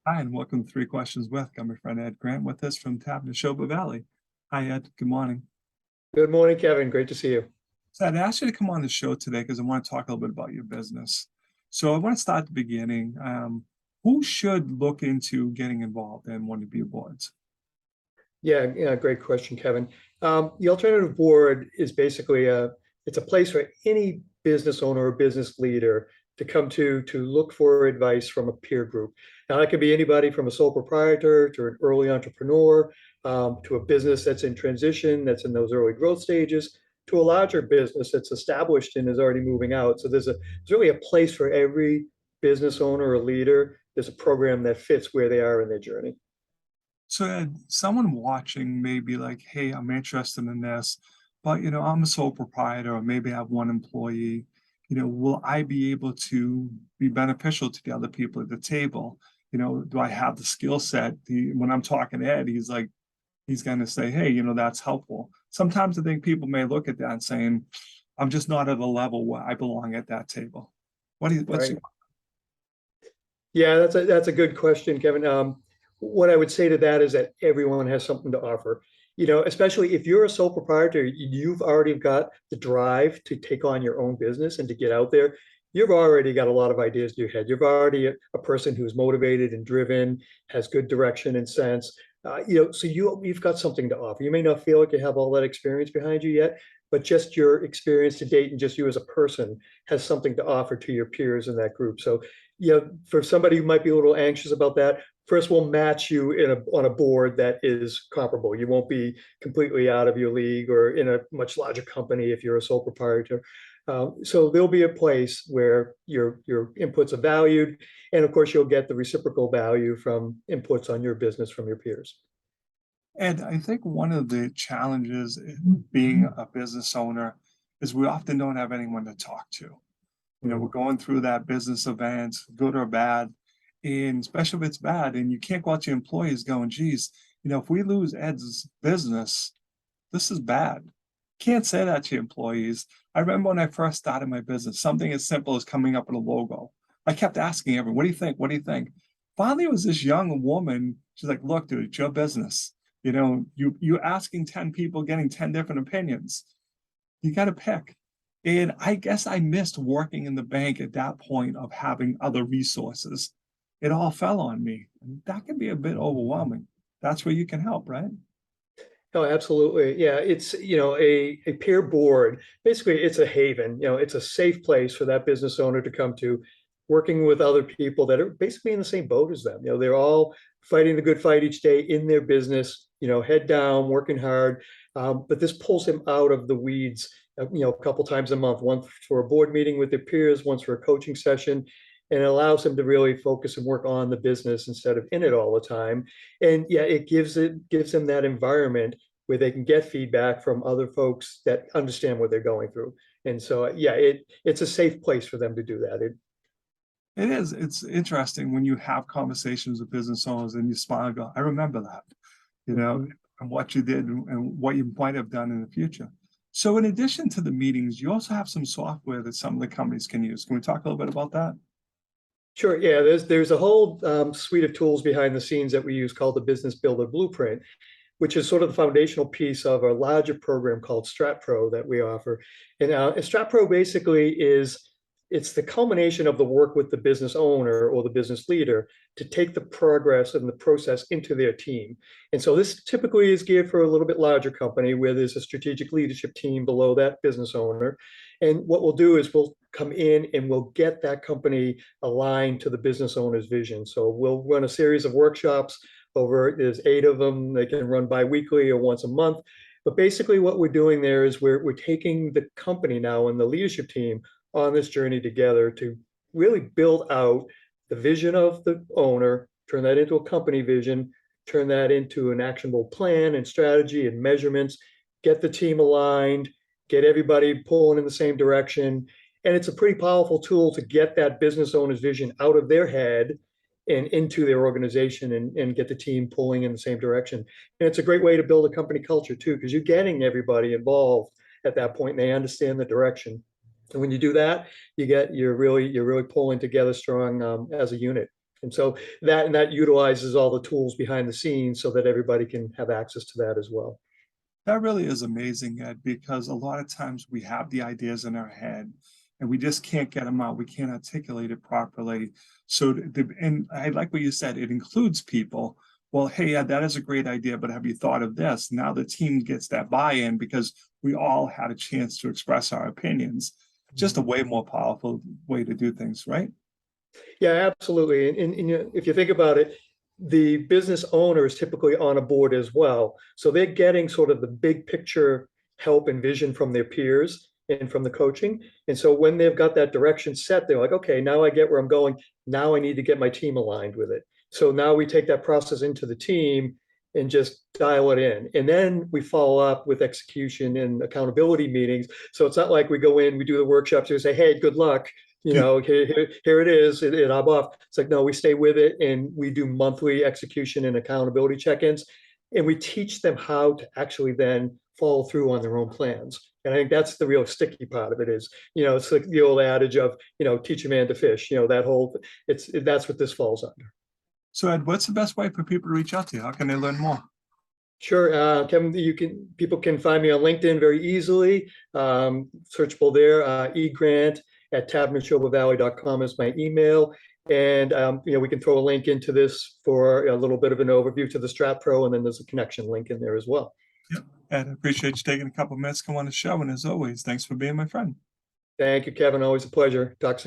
Hi, and welcome to Three Questions with. I'm your friend Ed Grant with us from TAB Nashoba Valley. Hi, Ed. Good morning. Good morning, Kevin. Great to see you. So I'd asked you to come on the show today because I want to talk a little bit about your business. So I want to start at the beginning. Who should look into getting involved in one of your boards? Yeah, great question, Kevin. The alternative board is basically it's a place for any business owner or business leader to come to look for advice from a peer group. Now, that could be anybody from a sole proprietor to an early entrepreneur, to a business that's in transition, that's in those early growth stages, to a larger business that's established and is already moving out. So there's really a place for every business owner or leader. There's a program that fits where they are in their journey. So Ed, someone watching may be like, hey, I'm interested in this, but I'm a sole proprietor or maybe I have one employee. Will I be able to be beneficial to the other people at the table? Do I have the skill set? When I'm talking to Ed, he's going to say, hey, that's helpful. Sometimes I think people may look at that and saying, I'm just not at a level where I belong at that table. What's Right. your, Yeah, that's a good question, Kevin. What I would say to that is that everyone has something to offer. Especially if you're a sole proprietor, you've already got the drive to take on your own business and to get out there. You've already got a lot of ideas in your head. You've already a person who's motivated and driven, has good direction and sense. So you've got something to offer. You may not feel like you have all that experience behind you yet, but just your experience to date and just you as a person has something to offer to your peers in that group. So for somebody who might be a little anxious about that, first we'll match you on a board that is comparable. You won't be completely out of your league or in a much larger company if you're a sole proprietor. So there'll be a place where your inputs are valued, and of course you'll get the reciprocal value from inputs on your business from your peers. And I think one of the challenges in being a business owner is we often don't have anyone to talk to. We're Mm. going through that business event, good or bad, and especially if it's bad, and you can't go out to your employees going, geez, if we lose Ed's business, this is bad. Can't say that to your employees. I remember when I first started my business, something as simple as coming up with a logo. I kept asking everyone, what do you think? What do you think? Finally, it was this young woman. She's like, look, dude, it's your business. You're asking 10 people, getting 10 different opinions. You got to pick. And I guess I missed working in the bank at that point of having other resources. It all fell on me. And that can be a bit overwhelming. That's where you can help, right? Oh, absolutely. Yeah, it's, a peer board. Basically, it's a haven, it's a safe place for that business owner to come to, working with other people that are basically in the same boat as them. They're all fighting the good fight each day in their business, head down, working hard. But this pulls them out of the weeds, a couple times a month, once for a board meeting with their peers, once for a coaching session. And it allows them to really focus and work on the business instead of in it all the time. And yeah, it gives them that environment where they can get feedback from other folks that understand what they're going through. And so yeah, it's a safe place for them to do that. It is. It's interesting when you have conversations with business owners and you smile and go, I remember that, you know, Mhm. and what you did and what you might have done in the future. So in addition to the meetings, you also have some software that some of the companies can use. Can we talk a little bit about that? Sure. Yeah, there's a whole suite of tools behind the scenes that we use called the Business Builder Blueprint, which is sort of the foundational piece of a larger program called StratPro that we offer. And StratPro basically it's the culmination of the work with the business owner or the business leader to take the progress and the process into their team. And so this typically is geared for a little bit larger company where there's a strategic leadership team below that business owner. And what we'll do is we'll come in and we'll get that company aligned to the business owner's vision. So we'll run a series of workshops over, there's 8 of them. They can run bi-weekly or once a month. But basically what we're doing there is we're taking the company now and the leadership team on this journey together to really build out the vision of the owner, turn that into a company vision, turn that into an actionable plan and strategy and measurements, get the team aligned, get everybody pulling in the same direction. And it's a pretty powerful tool to get that business owner's vision out of their head and into their organization and get the team pulling in the same direction. And it's a great way to build a company culture too, because you're getting everybody involved at that point and they understand the direction. And when you do that, you're really pulling together strong as a unit. And so that utilizes all the tools behind the scenes so that everybody can have access to that as well. That really is amazing, Ed, because a lot of times we have the ideas in our head and we just can't get them out. We can't articulate it properly. So, and I like what you said, it includes people. Well, hey, yeah, that is a great idea, but have you thought of this? Now the team gets that buy-in because we all had a chance to express our opinions. Just a way more powerful way to do things, right? Yeah, absolutely. And you know, if you think about it, the business owner is typically on a board as well. So they're getting sort of the big picture help and vision from their peers and from the coaching. And so when they've got that direction set, they're like, okay, now I get where I'm going. Now I need to get my team aligned with it. So now we take that process into the team and just dial it in. And then we follow up with execution and accountability meetings. So it's not like we go in, we do the workshops, we say, hey, good luck. You know, here it is, and I'm off. It's like, no, we stay with it and we do monthly execution and accountability check-ins. And we teach them how to actually then follow through on their own plans. And I think that's the real sticky part of it is, you know, it's like the old adage of, you know, teach a man to fish, you know, that whole, that's what this falls under. So, Ed, what's the best way for people to reach out to you? How can they learn more? Sure, Kevin, people can find me on LinkedIn very easily. Searchable there, egrant@tabnashobavalley.com is my email. And you know, we can throw a link into this for a little bit of an overview to the Strat Pro, and then there's a connection link in there as well. Yep. Ed, I appreciate you taking a couple minutes to come on the show. And as always, thanks for being my friend. Thank you, Kevin. Always a pleasure. Talk soon.